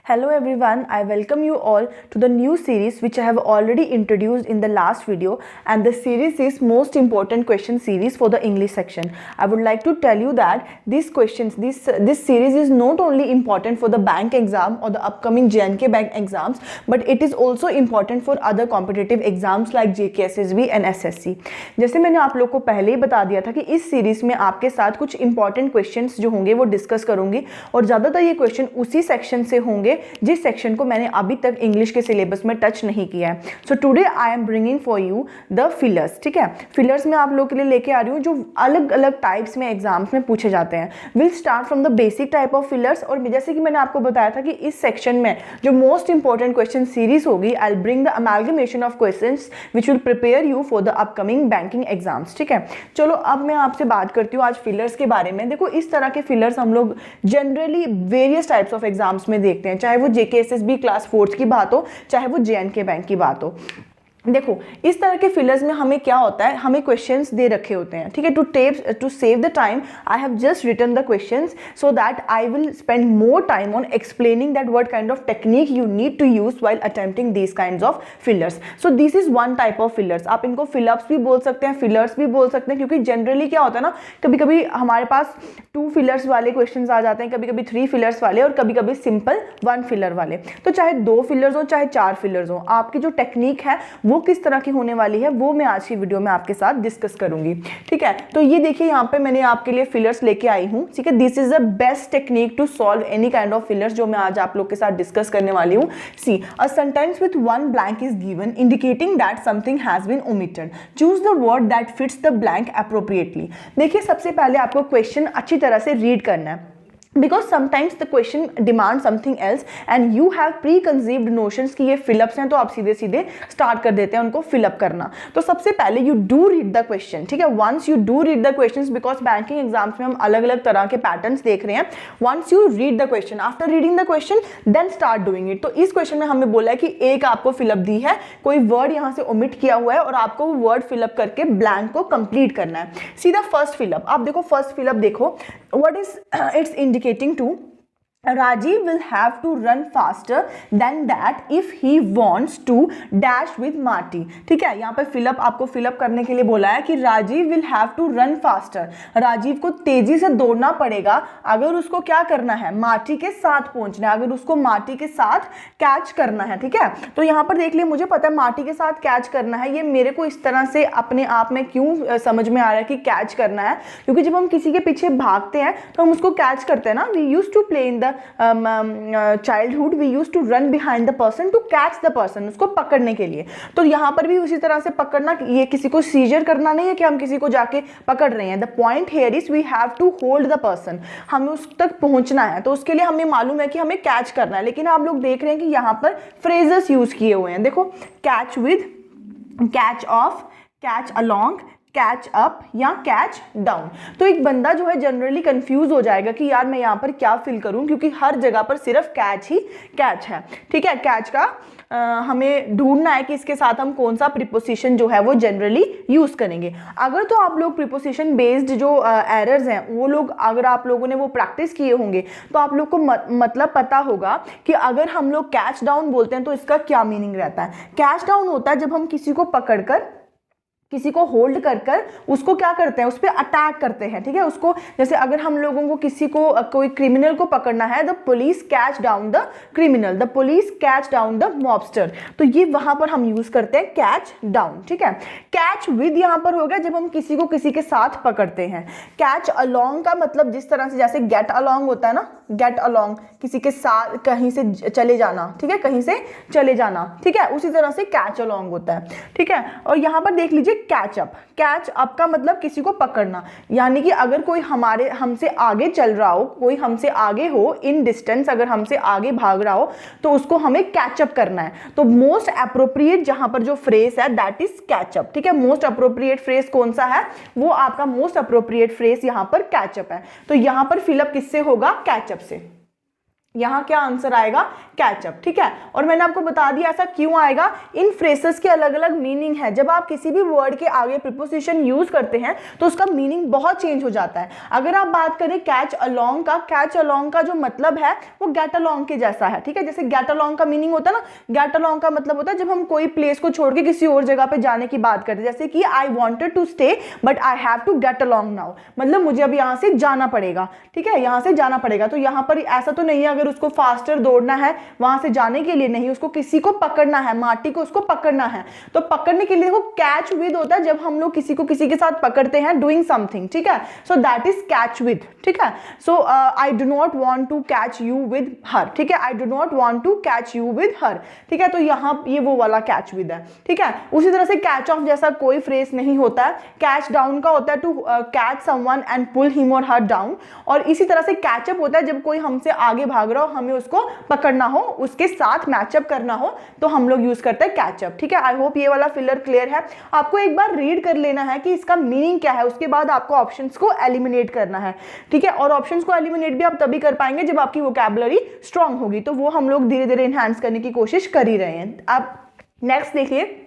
Hello everyone, I welcome you all to the new series which I have already introduced in the last video, and the series is most important question series for the English section. I would like to tell you that these questions, this series is not only important for the bank exam or the upcoming J&K bank exams, but it is also important for other competitive exams like JKSSB and SSC. जैसे मैंने आप लोग को पहले ही बता दिया था कि इस सीरीज में आपके साथ कुछ इंपॉर्टेंट क्वेश्चंस जो होंगे वो डिस्कस करूंगी, और ज़्यादातर ये क्वेश्चन उसी सेक्शन से होंगे जिस सेक्शन को मैंने अभी तक इंग्लिश के सिलेबस में टच नहीं किया है. So today I am bringing for you the fillers. ठीक है, फिलर्स में आप लोग के लिए लेके आ रही हूँ जो अलग अलग टाइप्स में एग्जाम्स में पूछे जाते हैं. Will start from the basic type of fillers, और जैसे कि मैंने आपको बताया था कि इस सेक्शन में जो मोस्ट इंपॉर्टेंट क्वेश्चन सीरीज होगी, I will bring the amalgamation of questions which will prepare you for the upcoming banking exams. ठीक है, चलो अब मैं आपसे बात करती हूँ आज फिलर्स के बारे में. देखो, इस तरह के फिलर्स हम लोग generally various types of exams में देखते हैं, चाहे वो जेकेएसएसबी क्लास 4 की बात हो, चाहे वो जेएनके बैंक की बात हो. देखो, इस तरह के फिलर्स में हमें क्या होता है, हमें क्वेश्चंस दे रखे होते हैं. ठीक है, to save the time I have just written the questions so that I will spend more time on explaining that what kind of technique you need to use while attempting these kinds of fillers. So this is one type of fillers. आप इनको fill-ups भी बोल सकते हैं, fillers भी बोल सकते हैं, क्योंकि जनरली क्या होता है ना, कभी कभी हमारे पास 2 फिलर्स वाले क्वेश्चन आ जाते हैं, कभी कभी 3 फिलर्स वाले, और कभी कभी सिंपल 1 फिलर वाले. तो चाहे 2 फिलर्स हो चाहे 4 फिलर्स हो, आपकी जो टेक्निक है वो किस तरह की होने वाली है वो मैं आज की वीडियो में आपके साथ डिस्कस करूंगी. ठीक है, तो ये देखिए यहाँ पे मैंने आपके लिए फिलर्स लेके आई हूँ. ठीक है, this is the best technique to solve any kind of fillers जो मैं आज आप लोग के साथ डिस्कस करने वाली हूँ. See, a sentence with one blank is given indicating that something has been omitted. Choose the word that fits the blank appropriately. देखिए, सबसे पहले आपको क्वेश्चन अच्छी तरह से रीड करना है, because sometimes the question demands something else and you have preconceived notions कि ये फिलअप्स हैं, तो आप सीधे सीधे स्टार्ट कर देते हैं उनको फिलअप करना. तो सबसे पहले you do read the question. ठीक है, once you do read the questions, because banking exams में हम अलग अलग तरह के पैटर्न्स देख रहे हैं. once you read the question, after reading the question then start doing it. तो इस क्वेश्चन में हमें बोला है कि एक आपको फिलअप दी है, कोई वर्ड यहाँ से ओमिट किया हुआ है और आपको वो वर्ड फिलअप करके ब्लैंक को कंप्लीट करना है. सीधा फर्स्ट फिलअप आप देखो, फर्स्ट फिलअप देखो, what is it's indicating to Rajiv will have to run faster than that if he wants to dash with Marty. ठीक है, यहाँ पे फिलअप आपको फिलअप करने के लिए बोला है कि Rajiv will have to run faster. Rajiv को तेजी से दौड़ना पड़ेगा अगर उसको क्या करना है, मार्टी के साथ पहुंचना है, अगर उसको मार्टी के साथ कैच करना है. ठीक है, तो यहाँ पर देख लिए, मुझे पता है मार्टी के साथ कैच करना है. ये मेरे को इस तरह से अपने आप में क्यों समझ में आ रहा है कि कैच करना है, क्योंकि जब हम किसी के पीछे भागते हैं तो हम उसको कैच करते हैं ना. We use to play in the childhood, we use to run behind the person to catch the person, उसको पकड़ने के लिए. तो यहाँ पर भी उसी तरह से पकड़ना, ये किसी को सीजर करना नहीं है कि हम किसी को जाके पकड़ रहे हैं. The point here is we have to hold the person, हमें उस तक पहुंचना है, तो उसके लिए हमें मालूम है कि हमें कैच करना है. लेकिन आप लोग देख रहे हैं कि यहाँ पर फ्रेजेस यूज किए हुए हैं. देखो, catch with, catch of, catch along, catch up या कैच डाउन. तो एक बंदा जो है जनरली कंफ्यूज हो जाएगा कि यार मैं यहाँ पर क्या फिल करूँ, क्योंकि हर जगह पर सिर्फ कैच ही कैच है. ठीक है, कैच का हमें ढूंढना है कि इसके साथ हम कौन सा प्रीपोजिशन जो है वो जनरली यूज करेंगे. अगर तो आप लोग प्रीपोजिशन बेस्ड जो एरर्स हैं वो लोग, अगर आप लोगों ने वो प्रैक्टिस किए होंगे तो आप लोग को मतलब पता होगा कि अगर हम लोग कैच डाउन बोलते हैं तो इसका क्या मीनिंग रहता है. कैच डाउन होता है जब हम किसी को पकड़कर, किसी को होल्ड कर कर उसको क्या करते हैं, उस पर अटैक करते हैं. ठीक है, उसको, जैसे अगर हम लोगों को किसी को, कोई क्रिमिनल को पकड़ना है, the police catch down the criminal, the police catch down the mobster, तो ये वहां पर हम यूज करते हैं कैच डाउन. ठीक है, कैच विद यहाँ पर हो गया जब हम किसी को किसी के साथ पकड़ते हैं. कैच अलोंग का मतलब जिस तरह से, जैसे गेट अलोंग होता है ना, गेट अलोंग किसी के साथ कहीं से चले जाना. ठीक है, कहीं से चले जाना. ठीक है, उसी तरह से कैच अलोंग होता है. ठीक है, और यहाँ पर देख लीजिए कैच अप. कैच अप का मतलब किसी को पकड़ना, यानी कि अगर कोई हमसे आगे चल रहा हो, कोई हमसे आगे हो इन डिस्टेंस, अगर हमसे आगे भाग रहा हो तो उसको हमें कैचअप करना है. तो मोस्ट अप्रोप्रिएट जहां पर जो फ्रेज है दैट इज कैचअप. ठीक है, मोस्ट अप्रोप्रिएट फ्रेज कौन सा है, वो आपका मोस्ट अप्रोप्रिएट फ्रेज यहां पर कैचअप है. तो यहां पर फिलअप किससे होगा, कैचअप से. यहाँ क्या आंसर आएगा, कैचअप, ठीक है। और मैंने आपको बता दिया ऐसा क्यों आएगा, इन फ्रेसेस के अलग अलग मीनिंग है। जब आप किसी भी वर्ड के आगे प्रीपोजिशन यूज करते हैं तो उसका मीनिंग बहुत चेंज हो जाता है। अगर आप बात करें कैच अलोंग का जो मतलब है वो गेट अलोंग के जैसा है, ठीक है। जैसे गेट अलोंग का मीनिंग होता है ना, गेट अलोंग का मतलब होता है जब हम कोई प्लेस को छोड़ के किसी और जगह पे जाने की बात करते हैं, जैसे कि I wanted to stay but I have to get along now, मतलब मुझे अब यहाँ से जाना पड़ेगा, ठीक है, यहाँ से जाना पड़ेगा। तो यहाँ पर ऐसा तो नहीं है अगर उसको फास्टर दौड़ना है वहां से जाने के लिए, नहीं, उसको किसी को पकड़ना है, माटी को उसको पकड़ना है। तो पकड़ने के लिए वो कैच विद होता है जब हम लोग किसी को किसी के साथ पकड़ते हैं डूइंग समथिंग, ठीक है। So that is catch with, ठीक है। So I do not want to catch you with her, ठीक है, I do not want to catch you with her, ठीक है। तो यहाँ ये वो वाला कैच विद है, ठीक है। उसी तरह से कैच ऑफ जैसा कोई फ्रेज नहीं होता है। कैच डाउन का होता है to catch someone and pull him और हर डाउन, और इसी तरह से कैचअप होता है जब कोई हमसे आगे भाग रहा हो, हमें उसको पकड़ना हो, उसके साथ मैचअप करना हो, तो हम लोग यूज करते हैं कैचअप, ठीक है। आई होप ये वाला फिलर क्लियर है। आपको एक बार रीड कर लेना है कि इसका मीनिंग क्या है, उसके बाद आपको ऑप्शंस को एलिमिनेट करना है, ठीक है। और ऑप्शंस को एलिमिनेट भी आप तभी कर पाएंगे जब आपकी वोकैबुलरी स्ट्रांग होगी, तो वो हम लोग धीरे धीरे एनहांस करने की कोशिश कर ही रहे हैं। अब नेक्स्ट देखिए,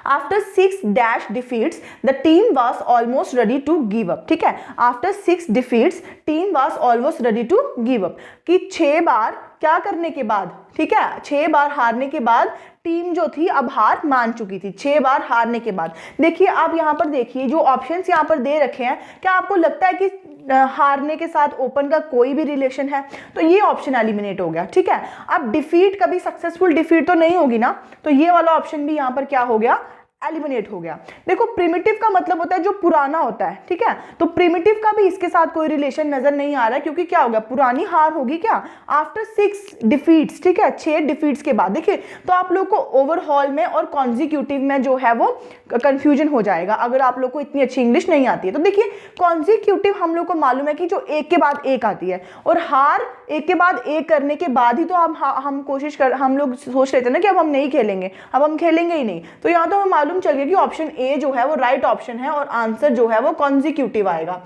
After 6 dash defeats, the team was almost ready to give up, ठीक है। After 6 defeats, team was almost ready to give up, कि 6 बार क्या करने के बाद, ठीक है, 6 बार हारने के बाद टीम जो थी अब हार मान चुकी थी। 6 बार हारने के बाद देखिए, आप यहाँ पर देखिए जो ऑप्शंस यहाँ पर दे रखे हैं, क्या आपको लगता है कि हारने के साथ ओपन का कोई भी रिलेशन है? तो ये ऑप्शन एलिमिनेट हो गया, ठीक है। अब डिफीट, कभी सक्सेसफुल डिफीट तो नहीं होगी ना, तो ये वाला ऑप्शन भी यहाँ पर क्या हो गया, एलिमिनेट हो गया। देखो प्रिमिटिव का मतलब होता है जो पुराना होता है, ठीक है। तो प्रिमिटिव का भी इसके साथ कोई रिलेशन नजर नहीं आ रहा है, क्योंकि क्या होगा, पुरानी हार होगी क्या, आफ्टर 6 डिफीट्स, ठीक है, 6 डिफीट्स के बाद। देखिए तो आप लोग को ओवरऑल में और कॉन्जिक्यूटिव में जो है वो कंफ्यूजन हो जाएगा अगर आप लोग को इतनी अच्छी इंग्लिश नहीं आती है। तो देखिए कॉन्जिक्यूटिव हम लोग को मालूम है कि जो एक के बाद एक आती है, और हार एक के बाद एक करने के बाद ही तो हम लोग सोच रहे थे ना कि अब हम नहीं खेलेंगे, अब हम खेलेंगे ही नहीं। तो यहाँ तो हमें मालूम चल गया कि ऑप्शन ए जो है वो राइट ऑप्शन है और आंसर जो है वो कॉन्जिक्यूटिव आएगा,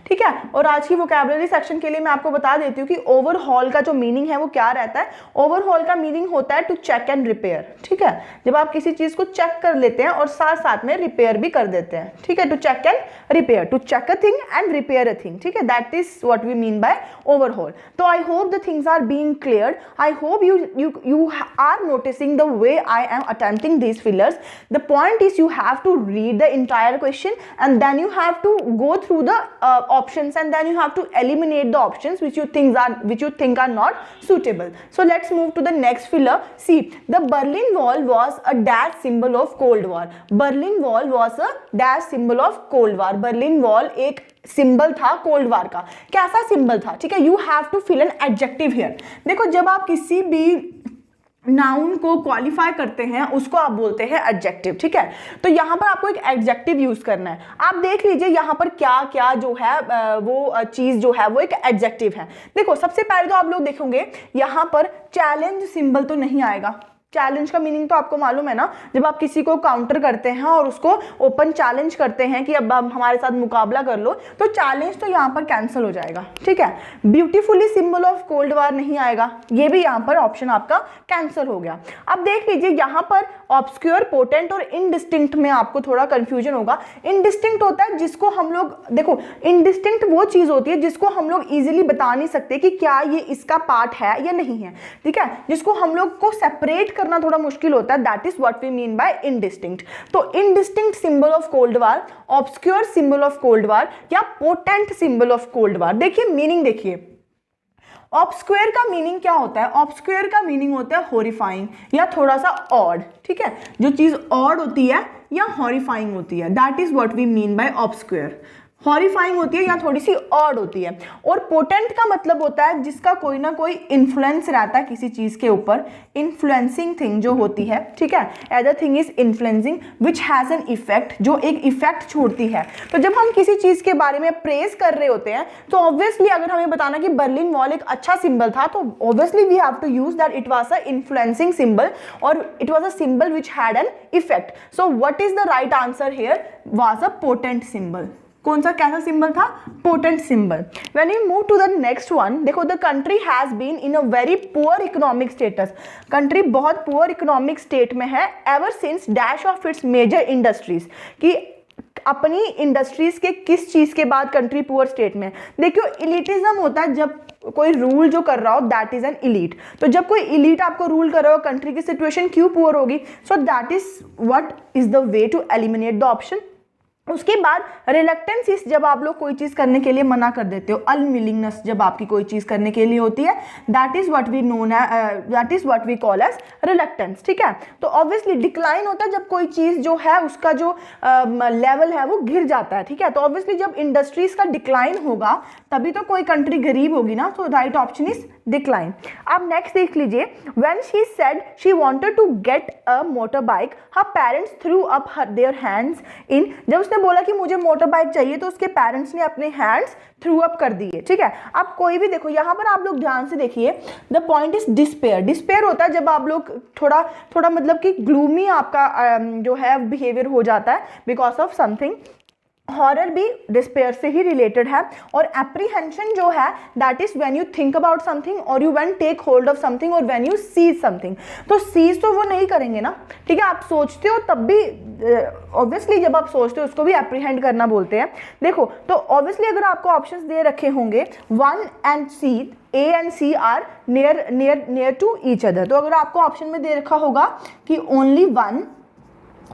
ठीक है। और आज की वोकैबुलरी सेक्शन के लिए मैं आपको बता देती हूँ कि ओवरऑल का जो मीनिंग है वो क्या रहता है। ओवरऑल का मीनिंग होता है टू चेक एंड रिपेयर, ठीक है, जब आप किसी चीज को चेक कर लेते हैं और साथ साथ में रिपेयर भी कर देते हैं, ठीक है, to check and repair, to check a thing and repair a thing, ठीक है, that is what we mean by overall. तो I hope the things are being cleared, I hope you are noticing the way I am attempting these fillers. The point is you have to read the entire question and then you have to go through the options and then you have to eliminate the options which you think are not suitable. So let's move to the next filler. See, the Berlin Wall was a dash symbol of Cold War. Berlin Wall was a dash symbol of Cold War. Berlin Wall एक symbol था cold war का। कैसा symbol था, ठीक है, you have to fill an adjective here. देखो जब आप किसी भी नाउन को क्वालिफाई करते हैं उसको आप बोलते हैं एडजेक्टिव, ठीक है। तो यहाँ पर आपको एक एडजेक्टिव यूज करना है। आप देख लीजिए यहाँ पर क्या क्या जो है वो चीज जो है वो एक एडजेक्टिव है। देखो सबसे पहले तो आप लोग देखोगे यहाँ पर चैलेंज सिंबल तो नहीं आएगा। चैलेंज का मीनिंग तो आपको मालूम है ना, जब आप किसी को काउंटर करते हैं और उसको ओपन चैलेंज करते हैं कि अब हमारे साथ मुकाबला कर लो, तो चैलेंज तो यहाँ पर कैंसिल हो जाएगा, ठीक है। ब्यूटीफुली सिंबल ऑफ कोल्ड वार नहीं आएगा, ये भी यहाँ पर ऑप्शन आपका कैंसिल हो गया। अब देख लीजिए यहाँ पर ऑब्सक्योर, पोटेंट और इनडिस्टिंक्ट में आपको थोड़ा कंफ्यूजन होगा। इनडिस्टिंक्ट होता है जिसको हम लोग, देखो इनडिस्टिंक्ट वो चीज होती है जिसको हम लोग इजीली बता नहीं सकते कि क्या ये इसका पार्ट है या नहीं है, ठीक है, जिसको हम लोग को सेपरेट करना थोड़ा मुश्किल होता है, that is what we mean by indistinct. तो indistinct symbol of cold war, obscure symbol of cold war या potent symbol of cold war. देखिए मीनिंग देखिए, ऑब्सक्योर का मीनिंग क्या होता है, ऑब्सक्योर का मीनिंग होता है हॉरिफाइंग या थोड़ा सा ऑड, ठीक है, जो चीज ऑड होती है या हॉरिफाइंग होती है, that is what we mean by obscure. Horrifying होती है या थोड़ी सी ऑड होती है। और पोटेंट का मतलब होता है जिसका कोई ना कोई इन्फ्लुएंस रहता है किसी चीज के ऊपर, इन्फ्लुएंसिंग थिंग जो होती है, ठीक है, other thing is influencing which has an effect, जो एक इफेक्ट छोड़ती है। तो जब हम किसी चीज के बारे में प्रेज कर रहे होते हैं तो ऑब्वियसली अगर हमें बताना कि बर्लिन वॉल एक अच्छा सिंबल था तो obviously we have to use that it was a influencing symbol और it was a symbol which had an effect. So what is the right answer here, was a potent symbol. कौन सा कैसा symbol था, potent symbol. When you move to the next one, देखो the country has been in a very poor economic status, country बहुत poor economic state में है ever since dash of its major industries, कि अपनी industries के किस चीज के बाद कंट्री पुअर स्टेट में। देखियो इलिटिज्म होता है जब कोई रूल जो कर रहा हो, दैट इज एन इलीट। तो जब कोई इलीट आपको रूल कर रहा हो, कंट्री की सिचुएशन क्यों पुअर होगी, so that is what is the way to eliminate the option. उसके बाद रिलक्टेंस, जब आप लोग कोई चीज करने के लिए मना कर देते हो, अनविलिंगनेस जब आपकी कोई चीज करने के लिए होती है, that is what we known that is what we call as reluctance, ठीक है। तो ऑब्वियसली डिक्लाइन होता है जब कोई चीज जो है उसका जो लेवल है वो गिर जाता है, ठीक है। तो ऑब्वियसली जब इंडस्ट्रीज का डिक्लाइन होगा तभी तो कोई कंट्री गरीब होगी ना, तो राइट ऑप्शन इज डिक्लाइन। अब नेक्स्ट देख लीजिए, when she said she wanted to get a motor bike, her parents threw up their hands in, जब उसने बोला कि मुझे मोटर बाइक चाहिए तो उसके पेरेंट्स ने अपने हैंड्स थ्रू अप कर दिए, ठीक है। अब कोई भी देखो यहाँ पर आप लोग ध्यान से देखिए, the point is despair. Despair होता है जब आप लोग थोड़ा मतलब कि ग्लूमी आपका जो है बिहेवियर हो जाता है बिकॉज ऑफ समथिंग। हॉरर भी डिस्पेयर से ही रिलेटेड है, और एप्रीहेंशन जो है that is when you think about something और you when take hold of something और व्हेन यू सीज समथिंग। तो सीज तो वो नहीं करेंगे ना, ठीक है, आप सोचते हो तब भी ऑब्वियसली जब आप सोचते हो उसको भी एप्रीहेंड करना बोलते हैं। देखो तो ऑब्वियसली अगर आपको ऑप्शंस दे रखे होंगे 1 and C, A and C are near to each other, तो अगर आपको ऑप्शन में दे रखा होगा कि ओनली 1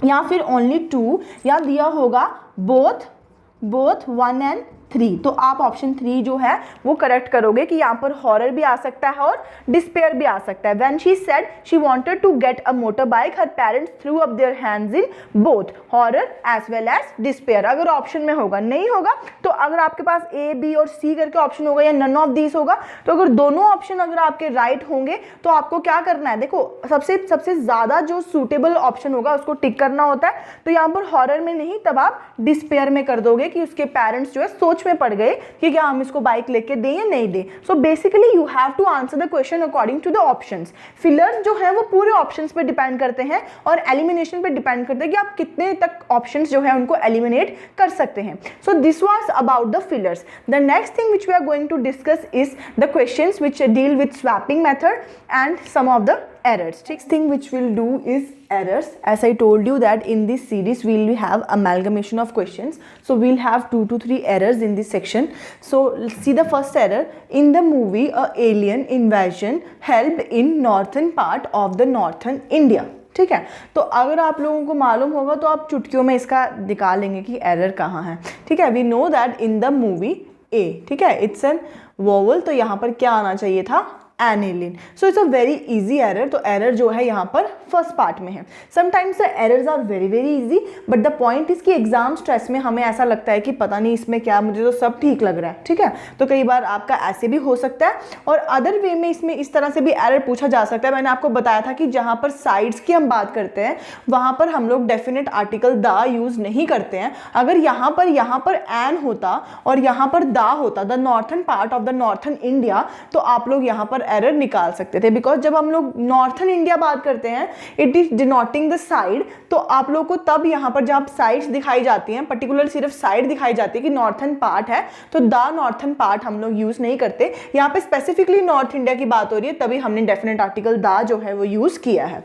या फिर ओनली 2 या दिया होगा बोथ 1 and 3, तो आप ऑप्शन 3 जो है वो करेक्ट करोगे कि यहाँ पर हॉरर भी आ सकता है और डिस्पेयर भी आ सकता है। When she said she wanted to get a motor bike, her parents threw up their hands in both horror as well as despair, अगर ऑप्शन में होगा। नहीं होगा तो अगर आपके पास A, B और C करके ऑप्शन होगा या नन ऑफ दीज होगा, तो अगर दोनों ऑप्शन अगर आपके राइट होंगे तो आपको क्या करना है, देखो सबसे ज्यादा जो सूटेबल ऑप्शन होगा उसको टिक करना होता है। तो यहाँ पर हॉरर में नहीं, तब आप डिस्पेयर में कर दोगे कि उसके पेरेंट्स जो है सोच में पड़ गए कि क्या हम इसको बाइक लेके दें या नहीं दें। So basically you have to answer the question according to the options. Fillers जो है वो पूरे ऑप्शंस पे डिपेंड करते हैं और एलिमिनेशन पे डिपेंड करते हैं कि आप कितने तक ऑप्शंस जो है उनको एलिमिनेट कर सकते हैं। So this was about the fillers. The next thing which we are going to discuss is the questions which deal with swapping method and some of the errors. Next thing which we'll do is errors. As I told you that in this series we'll have amalgamation of questions, so we'll have 2 to 3 errors in this section. So let's see the first error. In the movie a alien invasion helped in northern part of the northern India. ठीक है, तो अगर आप लोगों को मालूम होगा तो आप चुटकियों में इसका निकालेंगे कि एरर कहाँ है। ठीक है, we know that in the movie a, ठीक है, इट्स एन वोवल, तो यहाँ पर क्या आना चाहिए था, an alien. So it's a very easy error. तो एरर जो है यहाँ पर फर्स्ट पार्ट में है। Sometimes the errors are very very easy, but the point is कि एग्जाम स्ट्रेस में हमें ऐसा लगता है कि पता नहीं इसमें क्या, मुझे तो सब ठीक लग रहा है। ठीक है, तो कई बार आपका ऐसे भी हो सकता है और अदर वे में इसमें इस तरह से भी एरर पूछा जा सकता है। मैंने आपको बताया था कि जहाँ पर साइड्स की हम बात करते हैं वहाँ पर हम लोग डेफिनेट आर्टिकल द यूज नहीं करते हैं। अगर यहाँ पर एन होता और यहाँ पर दा होता, the northern part of the northern India, तो आप लोग यहाँ पर एरर निकाल सकते थे। बिकॉज जब हम लोग नॉर्थन इंडिया बात करते हैं it is denoting the side, तो आप लोग को तब यहाँ पर जब साइड्स दिखाई जाती हैं, पर्टिकुलर सिर्फ साइड दिखाई जाती है कि नॉर्थन पार्ट है, तो द नॉर्थन पार्ट हम लोग यूज नहीं करते। यहाँ पे स्पेसिफिकली नॉर्थ इंडिया की बात हो रही है, तभी हमने डेफिनेट आर्टिकल द जो है वो यूज किया है।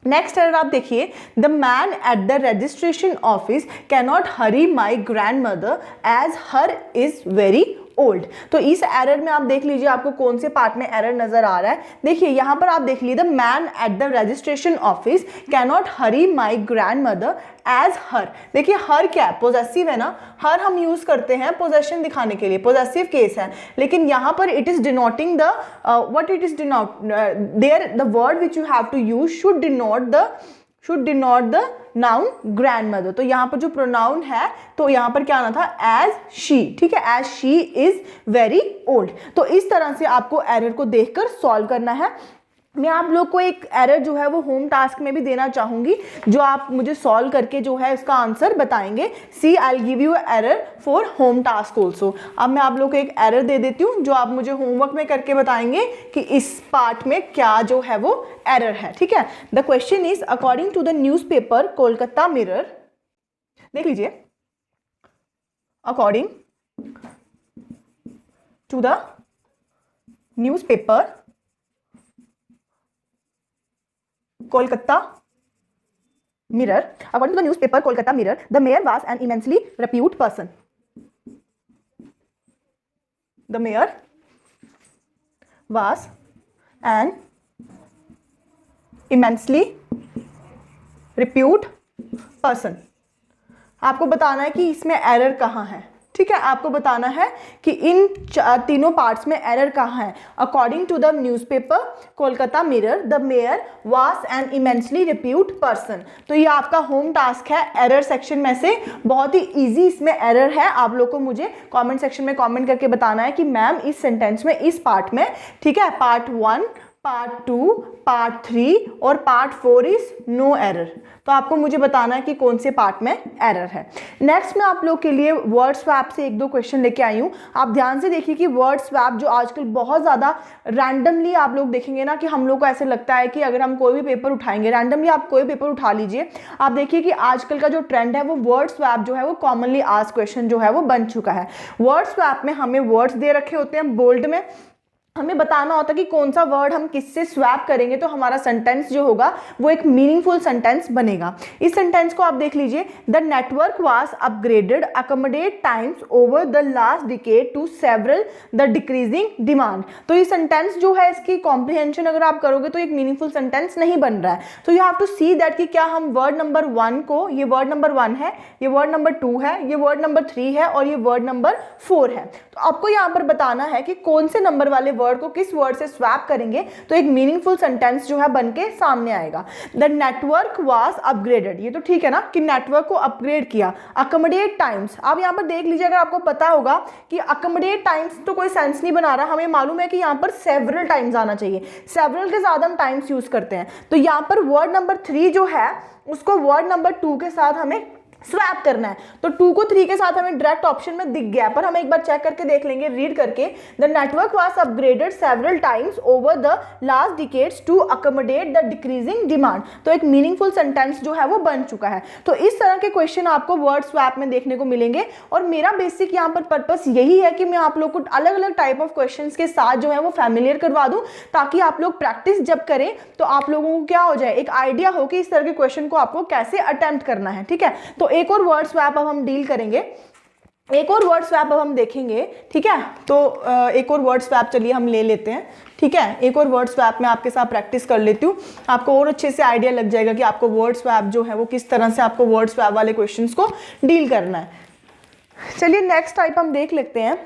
नेक्स्ट एरर आप देखिए, the man at the registration office cannot hurry my grandmother as her is very old. तो इस एरर में आप देख लीजिए आपको कौन से पार्ट में एरर नजर आ रहा है। देखिए यहाँ पर आप देख लीजिए, the man at the registration office cannot hurry my grandmother as her. देखिए हर क्या है, पोजेसिव है ना, हर हम यूज करते हैं पोजेशन दिखाने के लिए, पोजेसिव केस है, लेकिन यहाँ पर it is denoting the what it is denote there the word which you have to use should denote the noun grandmother. तो यहाँ पर जो प्रोनाउन है तो यहाँ पर क्या आना था, एज शी। ठीक है, as she is very old. तो इस तरह से आपको एरर को देखकर सॉल्व करना है। मैं आप लोग को एक एरर जो है वो होम टास्क में भी देना चाहूंगी, जो आप मुझे सॉल्व करके जो है इसका आंसर बताएंगे। See I will give you error for home task also. अब मैं आप लोग को एक एरर दे देती हूँ जो आप मुझे होमवर्क में करके बताएंगे कि इस पार्ट में क्या जो है वो एरर है। ठीक है, the question is according to the newspaper Kolkata mirror, देख लीजिए, according to the newspaper Kolkata Mirror, according to the newspaper Kolkata Mirror, the mayor was an immensely reputed person. The mayor was an immensely reputed person. आपको बताना है कि इसमें error कहाँ है, ठीक है, आपको बताना है कि इन तीनों पार्ट्स में एरर कहाँ है. According to the newspaper Kolkata mirror the mayor was an immensely reputed person. तो ये आपका होम टास्क है एरर सेक्शन में से. बहुत ही इजी इसमें एरर है. आप लोग को मुझे कमेंट सेक्शन में कमेंट करके बताना है कि मैम इस सेंटेंस में, इस पार्ट में, ठीक है, पार्ट 1, पार्ट 2, पार्ट 3 और पार्ट 4 इज नो एरर. तो आपको मुझे बताना है कि कौन से पार्ट में एरर है. नेक्स्ट मैं आप लोग के लिए वर्ड स्वैप से 1-2 क्वेश्चन लेके आई हूँ. आप ध्यान से देखिए कि वर्ड स्वैप जो आजकल बहुत ज़्यादा रैंडमली आप लोग देखेंगे ना, कि हम लोग को ऐसे लगता है कि अगर हम कोई भी पेपर उठाएंगे, रैंडमली आप कोई पेपर उठा लीजिए, आप देखिए कि आजकल का जो ट्रेंड है वो वर्ड स्वैप जो है वो कॉमनली आस्क्ड क्वेश्चन जो है वो बन चुका है. वर्ड स्वैप में हमें वर्ड्स दे रखे होते हैं बोल्ड में, हमें बताना होता है कि कौन सा वर्ड हम किससे स्वैप करेंगे तो हमारा सेंटेंस जो होगा वो एक मीनिंगफुल सेंटेंस बनेगा. इस सेंटेंस को आप देख लीजिए. The network was upgraded accommodate times over the last decade to several the decreasing demand. तो ये सेंटेंस जो है इसकी कॉम्प्रिहेंशन अगर आप करोगे तो एक मीनिंगफुल सेंटेंस नहीं बन रहा है. तो you have to see that कि क्या हम वर्ड नंबर 1 को, ये वर्ड नंबर 1 है, ये वर्ड नंबर 2 है, ये वर्ड नंबर 3 है और ये वर्ड नंबर 4 है. तो आपको यहाँ पर बताना है कि कौन से नंबर वाले वर्ड को किस वर्ड से स्वैप करेंगे तो एक मीनिंगफुल सेंटेंस जो है बनके सामने आएगा. द नेटवर्क वाज अपग्रेडेड, ये तो ठीक है ना कि नेटवर्क को अपग्रेड किया. अकोमोडेट टाइम्स, आप यहाँ पर देख लीजिए, अगर आपको पता होगा कि अकोमोडेट टाइम्स तो कोई सेंस नहीं बना रहा, हमें मालूम है कि यहाँ पर सेवरल टाइम्स आना चाहिए. सेवरल के ज्यादा हम टाइम्स यूज करते हैं. तो यहाँ पर वर्ड नंबर 3 जो है उसको वर्ड नंबर 2 के साथ हमें स्वैप करना है. तो 2 को 3 के साथ हमें डायरेक्ट ऑप्शन में दिख गया, पर हम एक बार चेक करके देख लेंगे रीड करके. The network was upgraded several times over the last decades to accommodate the decreasing demand. तो एक मीनिंगफुल सेंटेंस जो है वो बन चुका है. तो इस तरह के क्वेश्चन आपको वर्ड स्वैप में देखने को मिलेंगे और मेरा बेसिक यहाँ पर पर्पस यही है कि मैं आप लोग को अलग अलग टाइप ऑफ क्वेश्चन के साथ जो है वो फैमिलियर करवा दूं, ताकि आप लोग प्रैक्टिस जब करें तो आप लोगों को क्या हो जाए, एक आइडिया हो कि इस तरह के क्वेश्चन को आपको कैसे अटेम्प्ट करना है. ठीक है, तो एक और वर्ड स्वैप अब हम डील करेंगे, एक और वर्ड स्वैप अब हम देखेंगे. ठीक है, तो एक और वर्ड स्वैप चलिए हम ले लेते हैं. ठीक है, एक और वर्ड स्वैप में आपके साथ प्रैक्टिस कर लेती हूँ, आपको और अच्छे से आइडिया लग जाएगा कि आपको वर्ड स्वैप जो है वो किस तरह से आपको वर्ड स्वैप वाले क्वेश्चंस को डील करना है. चलिए नेक्स्ट टाइप हम देख लेते हैं.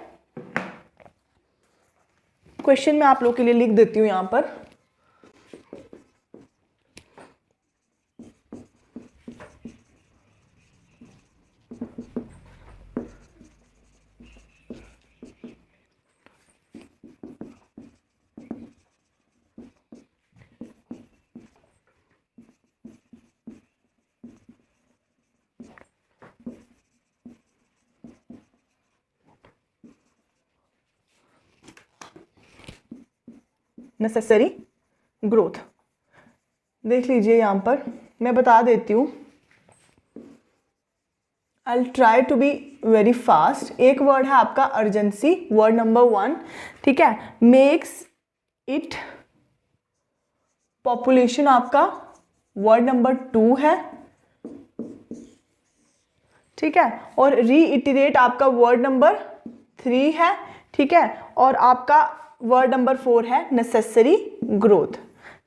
क्वेश्चन मैं आप लोग के लिए लिख देती हूँ यहाँ पर. नेसेसरी ग्रोथ देख लीजिए, यहाँ पर मैं बता देती हूँ. I try to be very fast. एक वर्ड है आपका अर्जेंसी, वर्ड नंबर 1. ठीक है, मेक्स इट पॉपुलेशन आपका वर्ड नंबर 2 है. ठीक है, और रीइटरेट आपका वर्ड नंबर 3 है. ठीक है, और आपका वर्ड नंबर 4 है नेसेसरी ग्रोथ.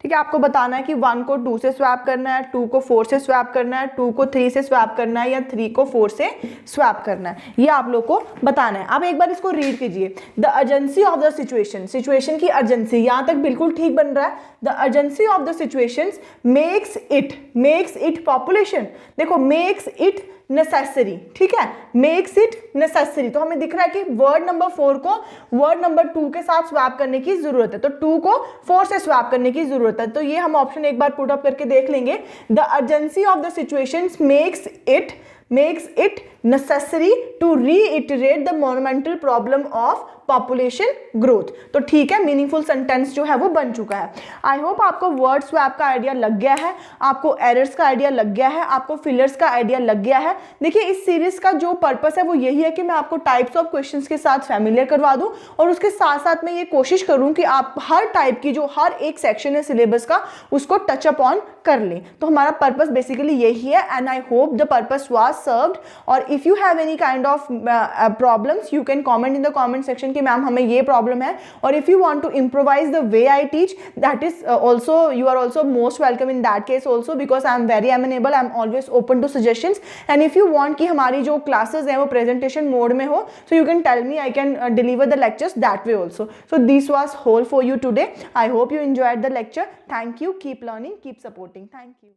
ठीक है, आपको बताना है कि 1 को 2 से स्वैप करना है, 2 को 4 से स्वैप करना है, 2 को 3 से स्वैप करना है या 3 को 4 से स्वैप करना है. ये आप लोग को बताना है. आप एक बार इसको रीड कीजिए. The urgency of the situation, situation की अर्जेंसी, यहाँ तक बिल्कुल ठीक बन रहा है. The urgency of the situation makes it population. देखो मेक्स इट नेसेसरी. ठीक है, मेक्स इट नेसेसरी. तो हमें दिख रहा है कि वर्ड नंबर 4 को वर्ड नंबर 2 के साथ स्वैप करने की जरूरत है, तो 2 को 4 से स्वैप करने की जरूरत है. तो ये हम ऑप्शन एक बार पुट अप करके देख लेंगे. The urgency of the situation makes it necessary to reiterate the monumental problem of population growth. तो ठीक है, मीनिंगफुल सेंटेंस जो है वो बन चुका है। आई होप आपको वर्ड स्वैप का आइडिया लग गया है, आपको एरर्स का आइडिया लग गया है, आपको फिलर्स का आइडिया लग गया है। देखिए इस सीरीज का जो पर्पस है वो यही है कि मैं आपको टाइप्स ऑफ क्वेश्चंस के साथ फैमिलियर करवा दूं और उसके साथ साथ मैं ये कोशिश करूं कि आप हर टाइप की जो हर एक सेक्शन है सिलेबस का उसको टच अप ऑन कर लें। तो हमारा पर्पस बेसिकली यही है and I hope the purpose was served. और if you have any kind of problems you can comment in the comment section कि मैम हमें ये प्रॉब्लम है, और if you want to improvise the way I teach that is also you are also most welcome in that case also, because I am very amenable, I am always open to suggestions. And if you want कि हमारी जो classes हैं वो presentation mode में हो, so you can tell me, I can deliver the lectures that way also. So this was whole for you today. I hope you enjoyed the lecture. Thank you. Keep learning, keep supporting. Thank you.